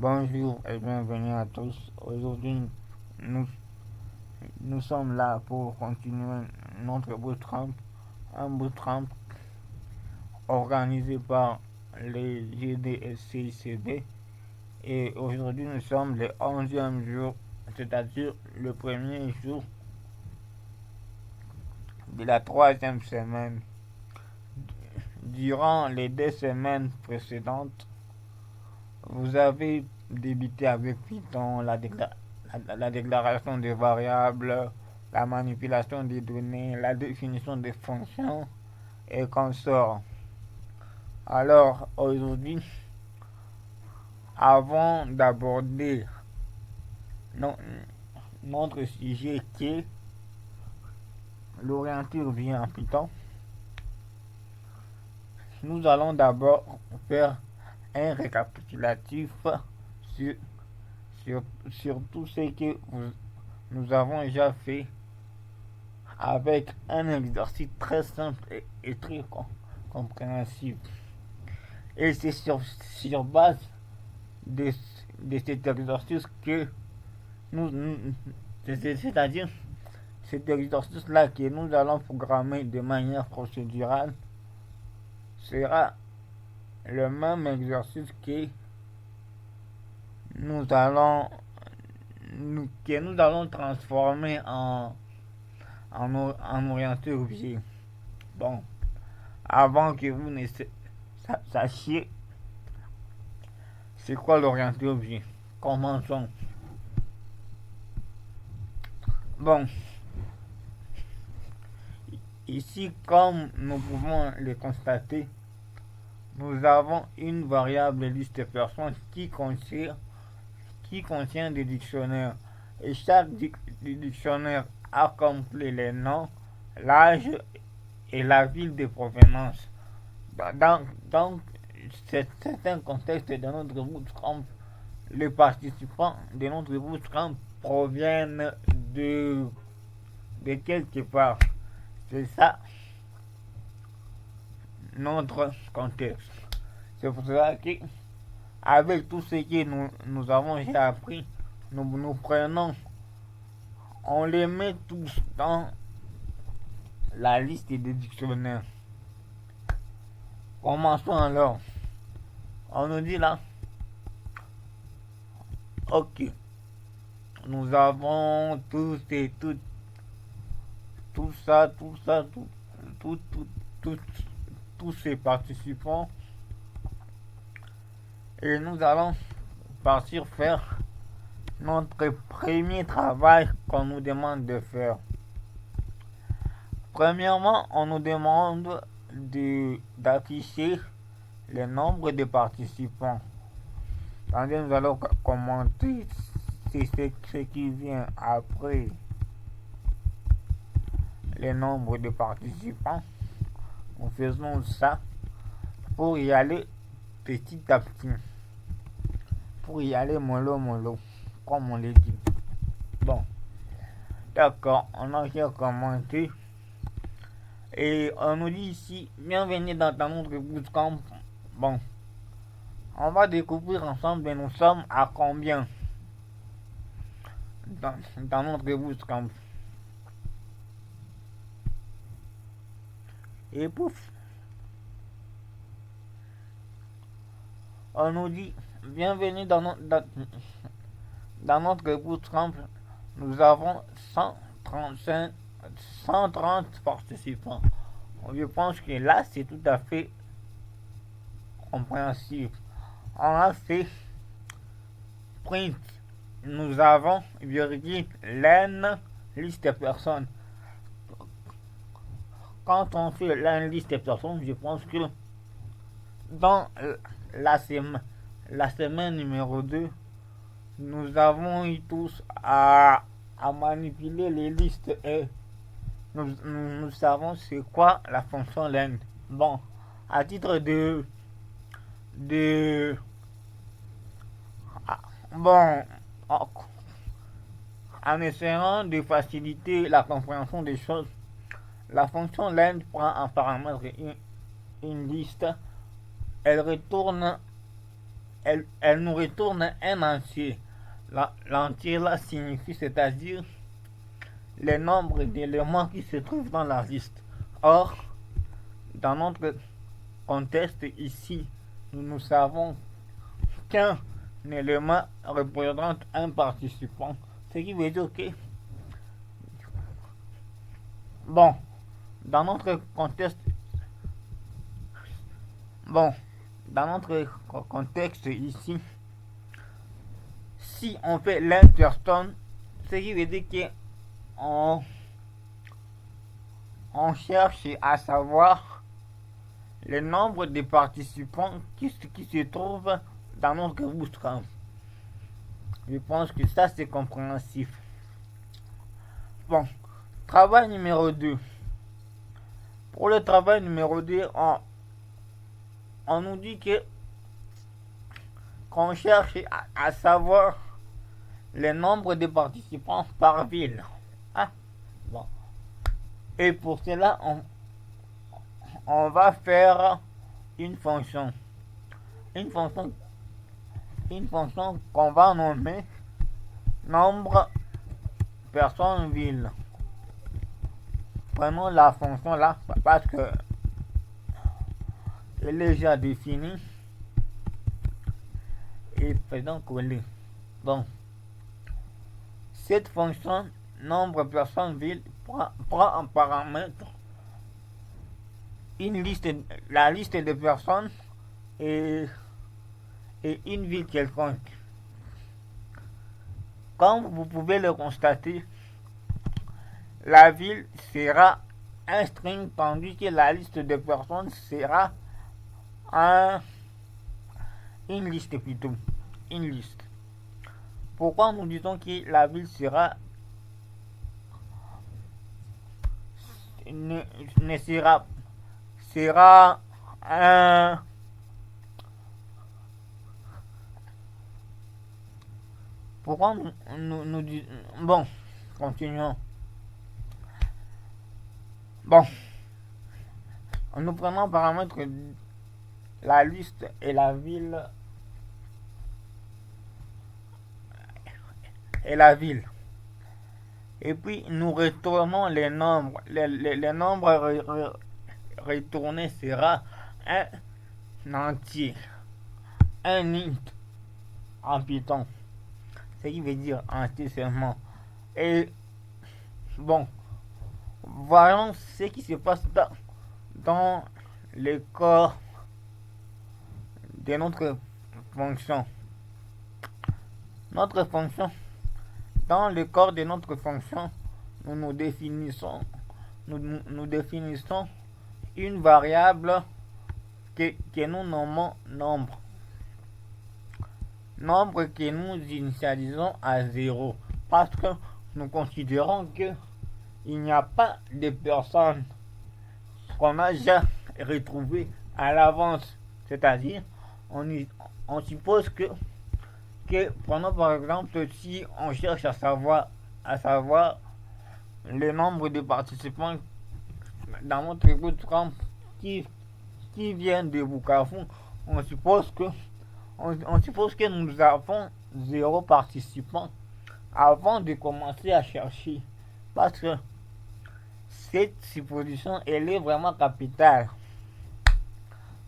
Bonjour et bienvenue à tous. Aujourd'hui, nous, nous sommes là pour continuer notre bootcamp, un bootcamp organisé par les GDSCICD. Et aujourd'hui, nous sommes le 11e jour, c'est-à-dire le premier jour de la troisième semaine. Durant les 2 semaines précédentes, vous avez débuté avec Python, la déclaration des variables, la manipulation des données, la définition des fonctions et consorts. Alors aujourd'hui, avant d'aborder notre sujet qui est l'orienté objet en Python, nous allons d'abord faire un récapitulatif sur, sur tout ce que nous avons déjà fait avec un exercice très simple et très compréhensible. Et c'est sur base de, de cet exercice que c'est-à-dire cet exercice-là que nous allons programmer de manière procédurale sera le même exercice nous allons que nous allons transformer en orienté objet. Bon, avant que vous ne sachiez c'est quoi l'orienté objet, commençons. Bon, ici, comme nous pouvons le constater, nous avons une variable liste personnes qui contient des dictionnaires. Et chaque dictionnaire a compris les noms, l'âge et la ville de provenance. Donc c'est un contexte de notre bootcamp. Les participants de notre bootcamp proviennent de quelque part. C'est ça notre contexte. C'est pour cela que, avec tout ce que nous avons déjà appris, nous prenons, on les met tous dans la liste des dictionnaires. Commençons alors. On nous dit là, ok, nous avons tous et toutes, tout ça, tous ces participants. Et nous allons partir faire notre premier travail qu'on nous demande de faire. Premièrement, on nous demande d'afficher le nombre de participants. Tandis nous allons commenter ce qui vient après le nombre de participants. Nous faisons ça pour y aller petit à petit. Pour y aller mollo, comme on le dit. Bon, d'accord, on a déjà commenté. Et on nous dit ici, bienvenue dans notre bootcamp. Bon, on va découvrir ensemble et nous sommes à combien dans notre bootcamp. Et pouf, on nous dit, bienvenue dans notre bootcamp. Nous avons 130 participants. Je pense que là, c'est tout à fait compréhensible. On a fait print. Nous avons virgule len liste de personnes. Quand on fait la liste de personnes, je pense que dans la semaine numéro 2, nous avons eu tous à manipuler les listes et nous savons c'est quoi la fonction len. Bon, à titre bon, en essayant de faciliter la compréhension des choses, la fonction len prend en paramètre une liste. Elle retourne elle nous retourne un entier. L'entier là signifie, c'est-à-dire les nombres d'éléments qui se trouvent dans la liste. Or, dans notre contexte ici, nous savons qu'un élément représente un participant. Ce qui veut dire que, bon, dans notre contexte, bon, dans notre contexte ici, si on fait l'impersonne, ce qui veut dire qu'on on cherche à savoir le nombre de participants qui se trouvent dans notre bootcamp. Je pense que ça c'est compréhensif. Bon, travail numéro 2. Pour le travail numéro 2, on nous dit qu'on cherche à savoir le nombre de participants par ville. Ah, bon. Et pour cela, on va faire une fonction. Une fonction qu'on va nommer nombre personnes ville. Prenons la fonction là parce que elle est déjà définie et faisons coller. Donc, cette fonction nombre personnes ville prend en paramètre la liste de personnes et une ville quelconque. Comme vous pouvez le constater, la ville sera un string tandis que la liste de personnes sera une liste plutôt. Une liste. Pourquoi nous disons que la ville sera un pourquoi nous disons bon, continuons. Bon, nous prenons en paramètre la liste et la ville et puis nous retournons les nombres. Les nombres retournés sera un entier, un int en Python, ce qui veut dire entier seulement. Et bon, voyons ce qui se passe dans le corps de notre fonction. Dans le corps de notre fonction, nous définissons une variable que nous nommons nombre. Nombre que nous initialisons à 0 parce que nous considérons que il n'y a pas de personnes qu'on a déjà retrouvées à l'avance. C'est-à-dire, on suppose que prenons par exemple, si on cherche à savoir le nombre de participants dans notre bootcamp qui viennent de Bukavu, on suppose que nous avons 0 participants avant de commencer à chercher. Parce que cette supposition, elle est vraiment capitale.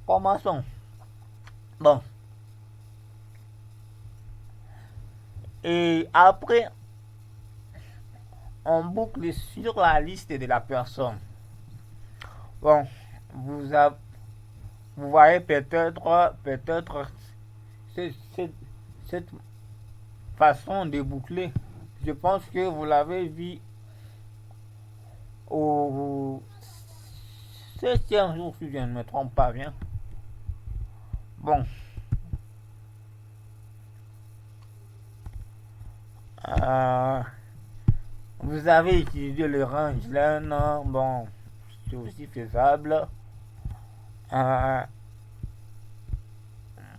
Commençons. Bon. Et après, on boucle sur la liste de la personne. Bon, vous voyez peut-être cette façon de boucler. Je pense que vous l'avez vu au 7e jour, si je ne me trompe pas bien. Bon. Vous avez utilisé le range len, bon, c'est aussi faisable.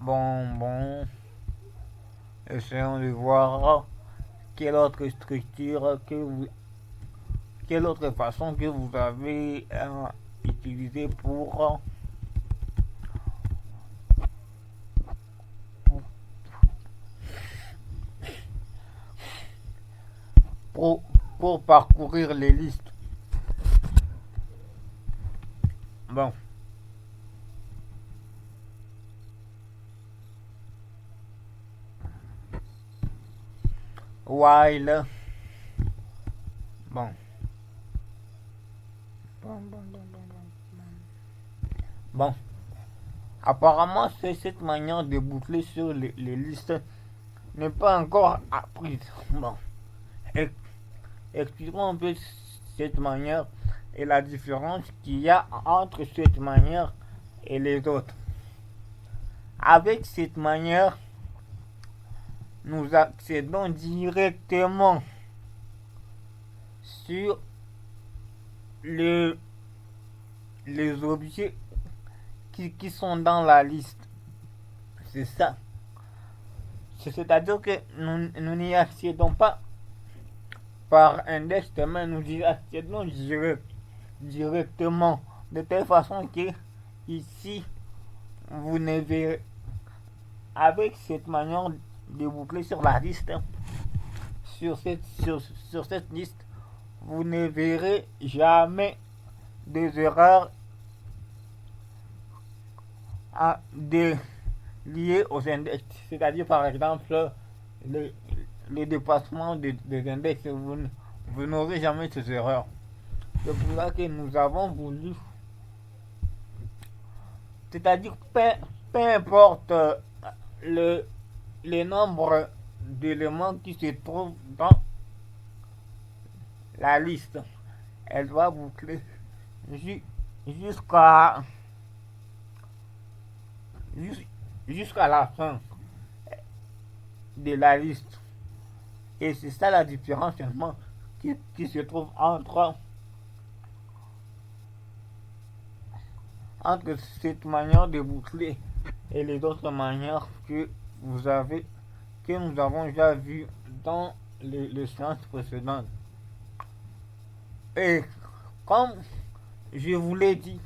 Bon, essayons de voir quelle autre structure quelle autre façon que vous avez utilisé pour pour, pour parcourir les listes. Bon, while, bon, bon. Apparemment, cette manière de boucler sur les listes n'est pas encore apprise. Bon, expliquons un peu cette manière et la différence qu'il y a entre cette manière et les autres. Avec cette manière, nous accédons directement sur le, les objets qui sont dans la liste. C'est ça. C'est-à-dire que nous n'y accédons pas par index, mais nous y accédons directement. De telle façon que ici, vous ne verrez, avec cette manière de boucler sur la liste, sur cette liste, vous ne verrez jamais des erreurs liées aux index. C'est-à-dire, par exemple, le dépassement des index, vous n'aurez jamais ces erreurs. C'est pour ça que nous avons voulu, c'est-à-dire, peu importe le nombre d'éléments qui se trouvent dans la liste, elle doit boucler jusqu'à jusqu'à la fin de la liste. Et c'est ça la différence seulement qui se trouve entre cette manière de boucler et les autres manières que nous avons déjà vues dans les séances précédentes. Et comme je vous l'ai dit,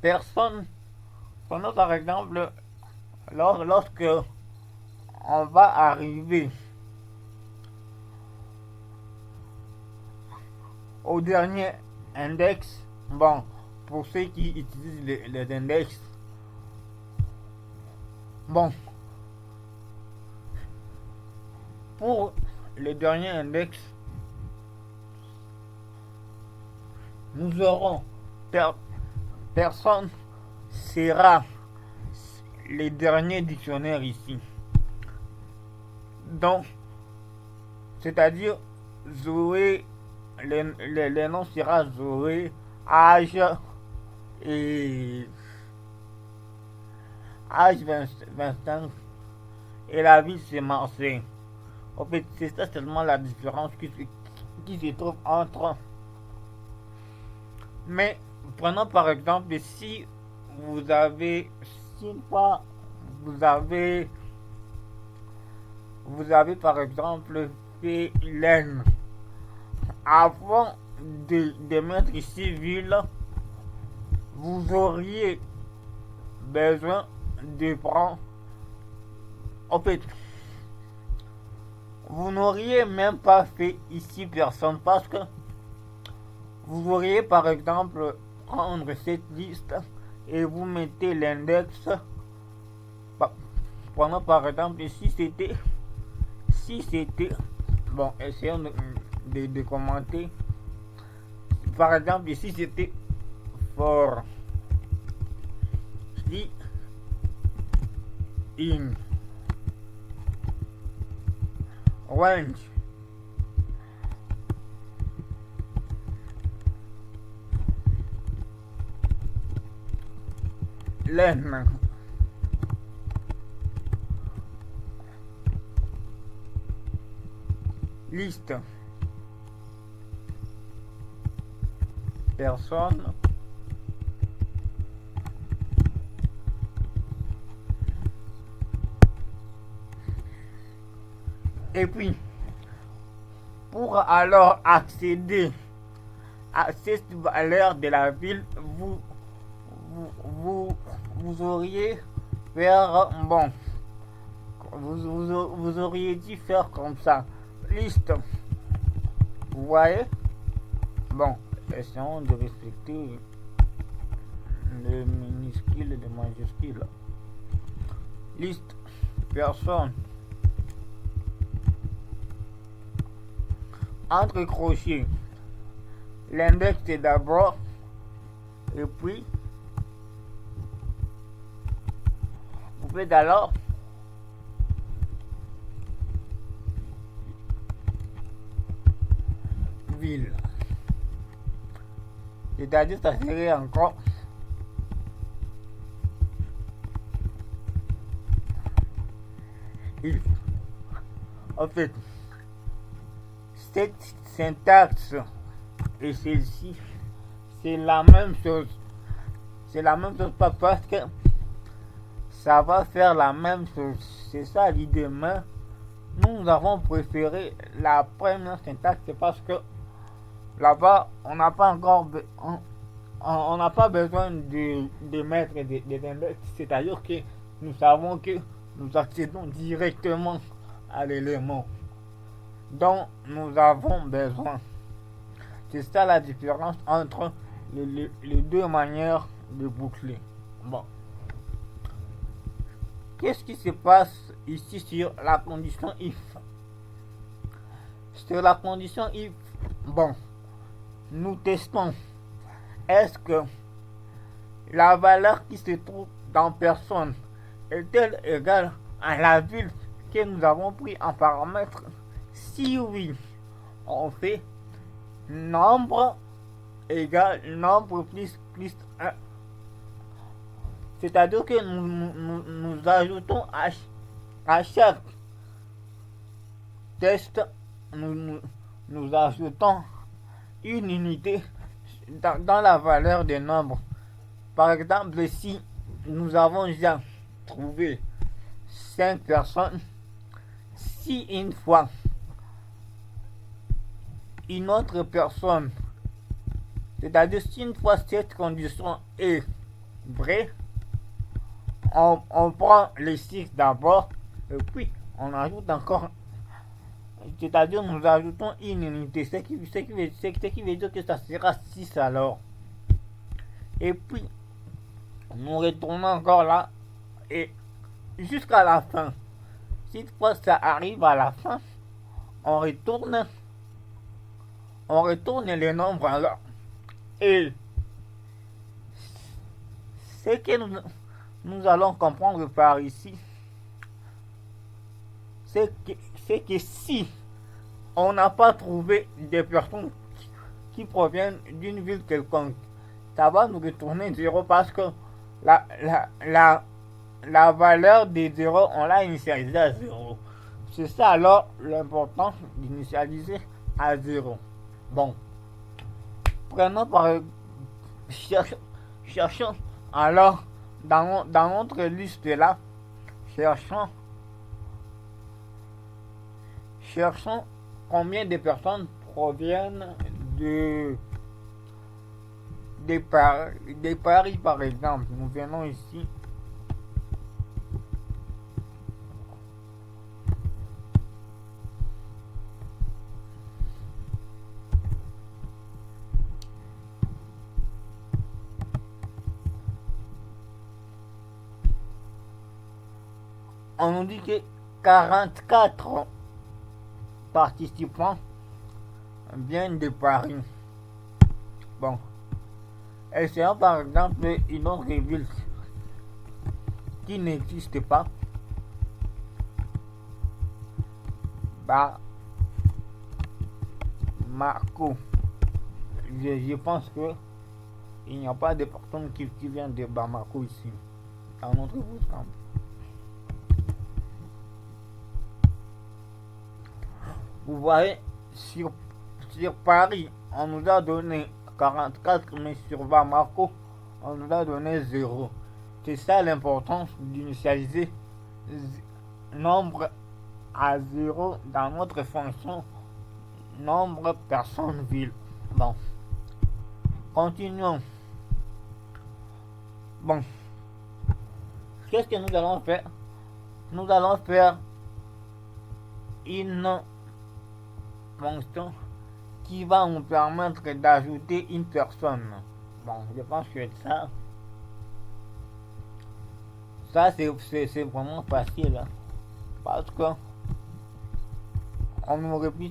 personne, prenons par exemple, lorsque on va arriver au dernier index, bon, pour ceux qui utilisent les index, bon, pour le dernier index, nous aurons personne sera les derniers dictionnaires ici. Donc, c'est-à-dire Zoé, les noms sera Zoé, âge et âge 25 et la ville c'est Marseille. En fait, c'est ça seulement la différence qui se trouve entre. Mais prenons par exemple si vous avez par exemple fait laine avant de mettre ici ville, vous auriez besoin de prendre, en fait, vous n'auriez même pas fait ici personne parce que vous auriez par exemple prendre cette liste et vous mettez l'index. Prenons par exemple si c'était bon, essayons de commenter. Par exemple ici c'était for sleep in range laine liste personne et puis pour alors accéder à cette valeur de la ville, vous auriez faire bon, vous auriez dû faire comme ça. Liste. Vous voyez? Bon, essayons de respecter le minuscule et le majuscule. Liste. Personne. Entre crochets. L'index est d'abord. Et puis, vous faites alors ville. C'est-à-dire, ça serait encore il. En fait, cette syntaxe et celle-ci, c'est la même chose. C'est la même chose, pas parce que ça va faire la même chose. C'est ça l'idée, mais nous avons préféré la première syntaxe parce que là-bas, on n'a pas encore on n'a pas besoin de mettre des index, c'est-à-dire que nous savons que nous accédons directement à l'élément dont nous avons besoin. C'est ça la différence entre les deux manières de boucler. Bon. Qu'est-ce qui se passe ici sur la condition if? Sur la condition if, bon, nous testons. Est-ce que la valeur qui se trouve dans personne est-elle égale à la ville que nous avons pris en paramètre? Si oui, on fait nombre égale nombre plus 1. C'est-à-dire que nous ajoutons à chaque test, nous ajoutons une unité dans la valeur des nombres. Par exemple, si nous avons déjà trouvé 5 personnes, si une fois une autre personne, c'est-à-dire si une fois cette condition est vraie, on prend les 6 d'abord et puis on ajoute encore, c'est-à-dire nous ajoutons une unité, ce qui veut dire que ça sera 6 alors. Et puis nous retournons encore là et jusqu'à la fin. Cette fois ça arrive à la fin, on retourne les nombres alors. Et ce que nous allons comprendre par ici, c'est que si on n'a pas trouvé des personnes qui proviennent d'une ville quelconque, ça va nous retourner 0 parce que la valeur des 0, on l'a initialisé à 0. C'est ça alors l'importance d'initialiser à 0. Bon, prenons par cherchons alors dans notre liste là, cherchons combien de personnes proviennent des Paris par exemple. Nous venons ici. On nous dit que 44 participants viennent de Paris. Bon, essayons par exemple une autre ville qui n'existe pas. Bamako. Je pense que il n'y a pas de personnes qui viennent de Bamako ici, dans notre bootcamp. Vous voyez, sur Paris, on nous a donné 44, mais sur Bamako, on nous a donné 0. C'est ça l'importance d'initialiser nombre à 0 dans notre fonction nombre personne ville. Bon, continuons. Bon, qu'est-ce que nous allons faire? Nous allons faire une fonction qui va nous permettre d'ajouter une personne. Bon, je pense que ça c'est vraiment facile, hein, parce que on aurait pu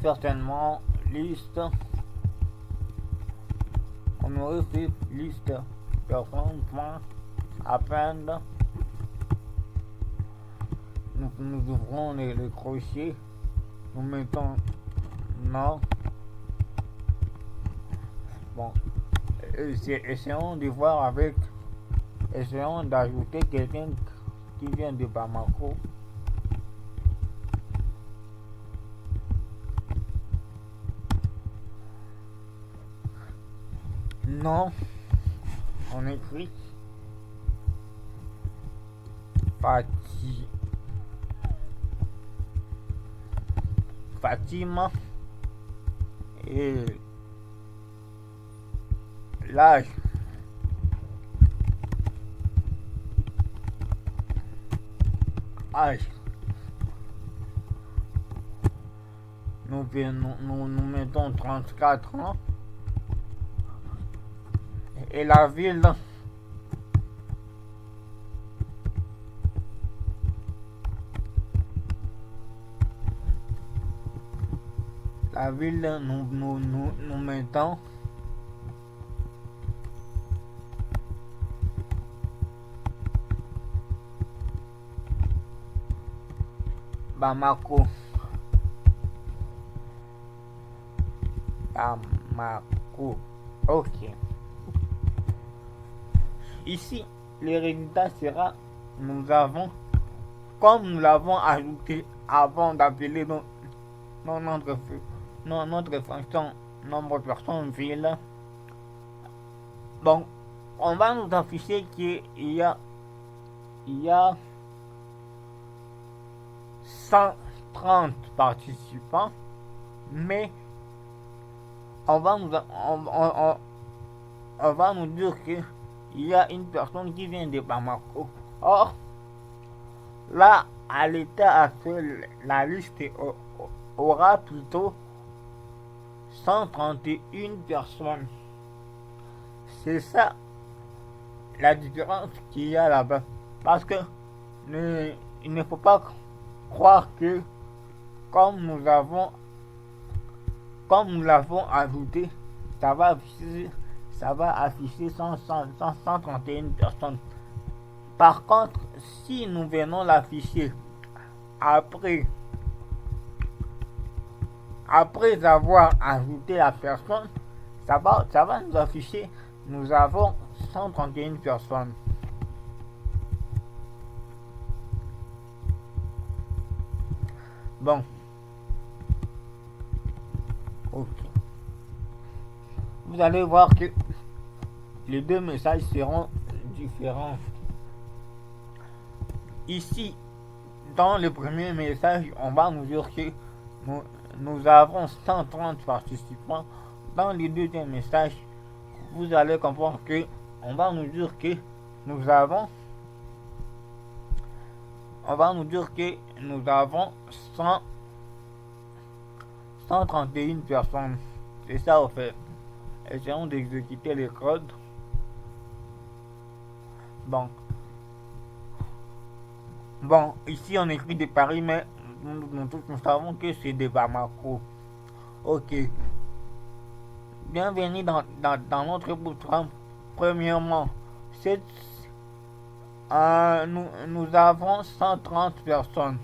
certainement liste, on aurait fait liste personne point append, nous ouvrons les crochets, nous mettons non. Bon, essayons d'ajouter quelqu'un qui vient de Bamako. Non, on écrit Fatima et l'âge nous mettons 34 ans et la ville nous mettons Bamako. Ok. Ici, le résultat sera, comme nous l'avons ajouté avant d'appeler notre fonction nombre personne ville. Bon, on va nous afficher qu'il y a 130 participants, mais on va nous dire qu'il y a une personne qui vient de Bamako. Or, là, à l'état actuel, la liste aura plutôt 131 personnes. C'est ça la différence qu'il y a là-bas. Parce que il ne faut pas croire que comme nous l'avons ajouté, ça va afficher 131 personnes. Par contre, si nous venons l'afficher après avoir ajouté la personne, ça va nous afficher nous avons 131 personnes. Bon. Ok. Vous allez voir que les deux messages seront différents. Ici, dans le premier message, on va nous dire que nous avons 130 participants. Dans le deuxième message, vous allez comprendre que on va nous dire que nous avons 131 personnes. C'est ça au fait. Essayons d'exécuter les codes. Bon, ici on écrit de Paris, mais nous savons que c'est de Bamako. Ok. Bienvenue dans notre bootcamp. Premièrement, nous avons 130 personnes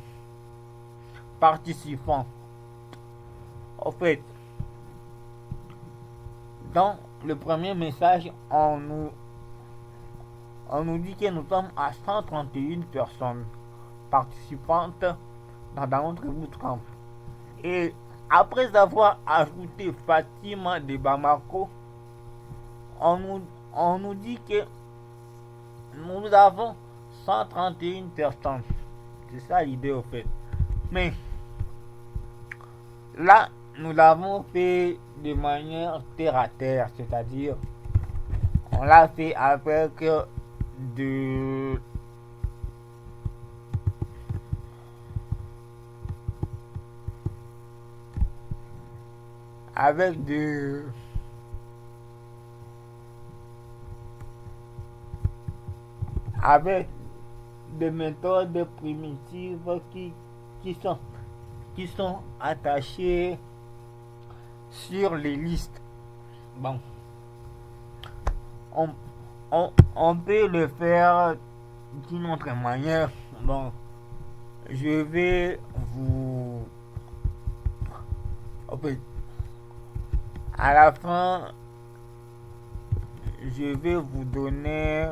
participants. En fait, dans le premier message, on nous dit que nous sommes à 131 personnes participantes dans notre bootcamp. Et après avoir ajouté Fatima de Bamako, on nous dit que nous avons 131 personnes. C'est ça l'idée au fait. Mais là, nous l'avons fait de manière terre à terre, c'est-à-dire on l'a fait avec avec avec des méthodes primitives qui sont, qui sont attachées sur les listes. Bon, on, on peut le faire d'une autre manière. Bon, je vais vous... En fait, à la fin, je vais vous donner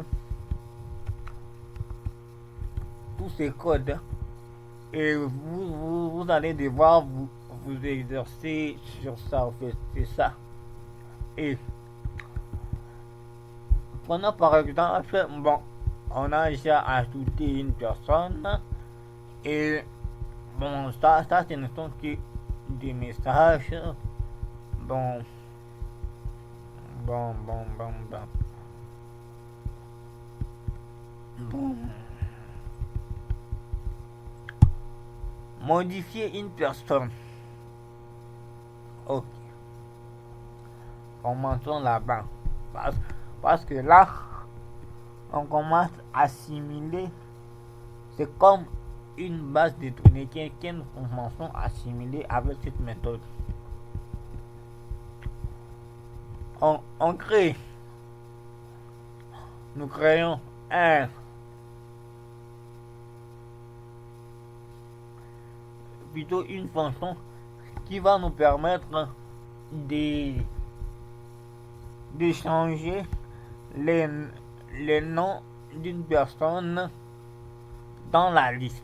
tous ces codes et vous allez devoir vous exercer sur ça. En fait, c'est ça. Et prenons par exemple, bon, on a déjà ajouté une personne et bon, ça ce ne sont que des messages. Bon, bon, bon, bon, bon. Bon. Modifier une personne. Ok. Commençons là-bas. Parce que là, on commence à assimiler. C'est comme une base de données que nous commençons à assimiler avec cette méthode. On crée. Nous créons plutôt une fonction qui va nous permettre de changer les noms d'une personne dans la liste.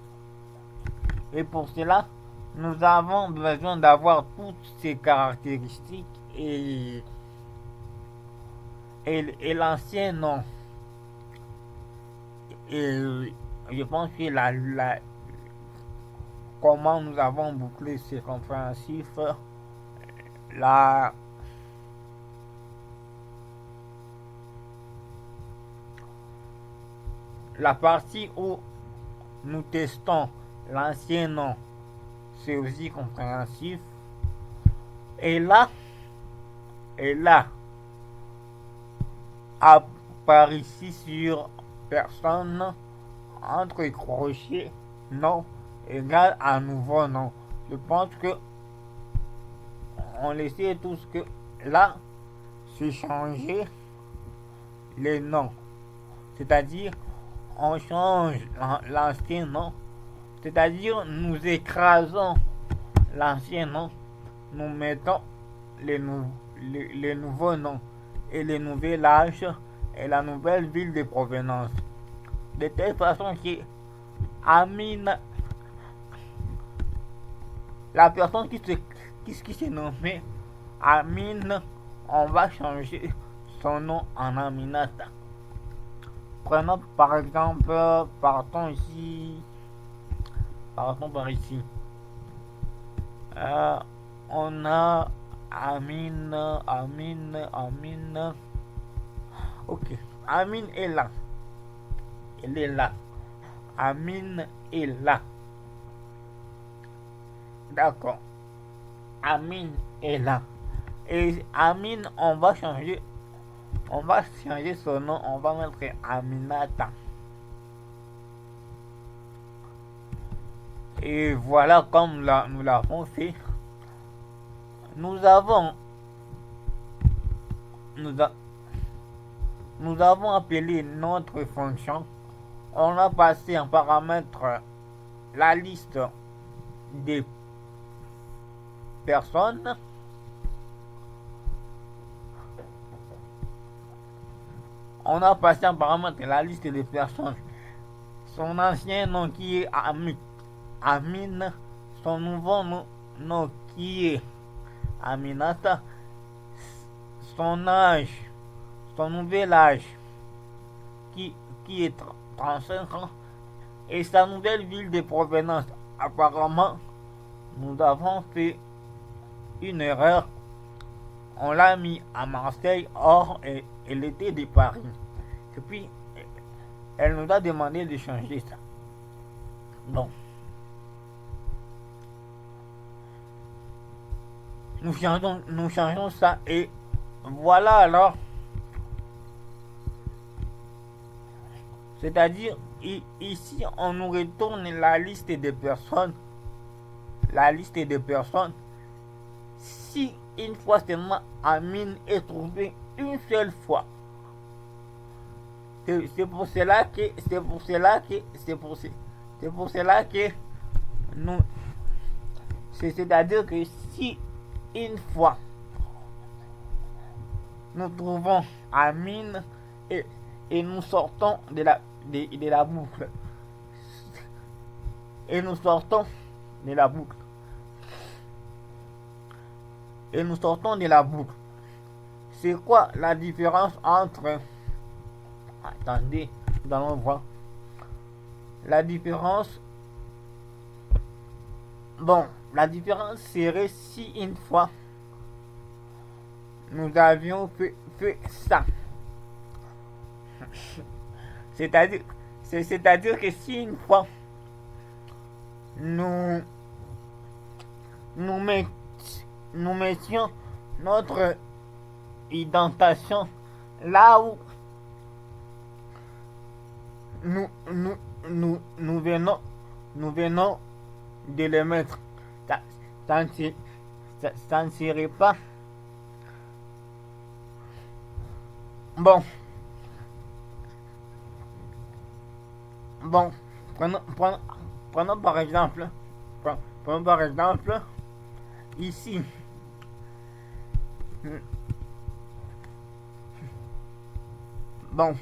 Et pour cela, nous avons besoin d'avoir toutes ces caractéristiques et l'ancien nom. Et je pense que comment nous avons bouclé ces compréhensifs, la partie où nous testons l'ancien nom, c'est aussi compréhensif. Et là, par ici sur personne, entre crochets, nom égale à nouveau nom. Je pense que on essaie tous que là, c'est changer les noms. C'est-à-dire, on change l'ancien nom. C'est-à-dire, nous écrasons l'ancien nom. Nous mettons les nouveaux noms et les nouveaux âges et la nouvelle ville de provenance. De telle façon que Amine, la personne qui s'est nommée Amine, on va changer son nom en Aminata. Prenons par exemple, partons par ici. On a Amine. Ok, Amine est là. Elle est là. Amine est là. D'accord. Amine est là. Et Amine, on va changer son nom. On va mettre Aminata. Et voilà comme nous l'avons fait. Nous avons appelé notre fonction. On a passé en paramètre la liste des personnes. On a passé en paramètre la liste des personnes. Son ancien nom qui est Amine. Son nouveau nom qui est Aminata. Son âge, son nouvel âge qui est 35 ans et sa nouvelle ville de provenance. Apparemment, nous avons fait une erreur. On l'a mis à Marseille, or elle était de Paris. Et puis, elle nous a demandé de changer ça. Bon. nous changeons ça et voilà alors. C'est-à-dire, ici, on nous retourne la liste des personnes. La liste des personnes. Si une fois seulement Amine est trouvé une seule fois, c'est pour cela que, c'est pour cela que nous, c'est-à-dire que si une fois nous trouvons Amine et, et nous sortons de la boucle, et nous sortons de la boucle, et nous sortons de la boucle. C'est quoi la différence entre... Attendez, nous allons voir. La différence... Bon, la différence serait si une fois nous avions fait ça. C'est-à-dire que si une fois nous, nous, met, nous mettions notre identifiant là où nous venons de le mettre, ça, ça ne serait pas bon. Bon, prenons par exemple, prenons par exemple ici. Bon,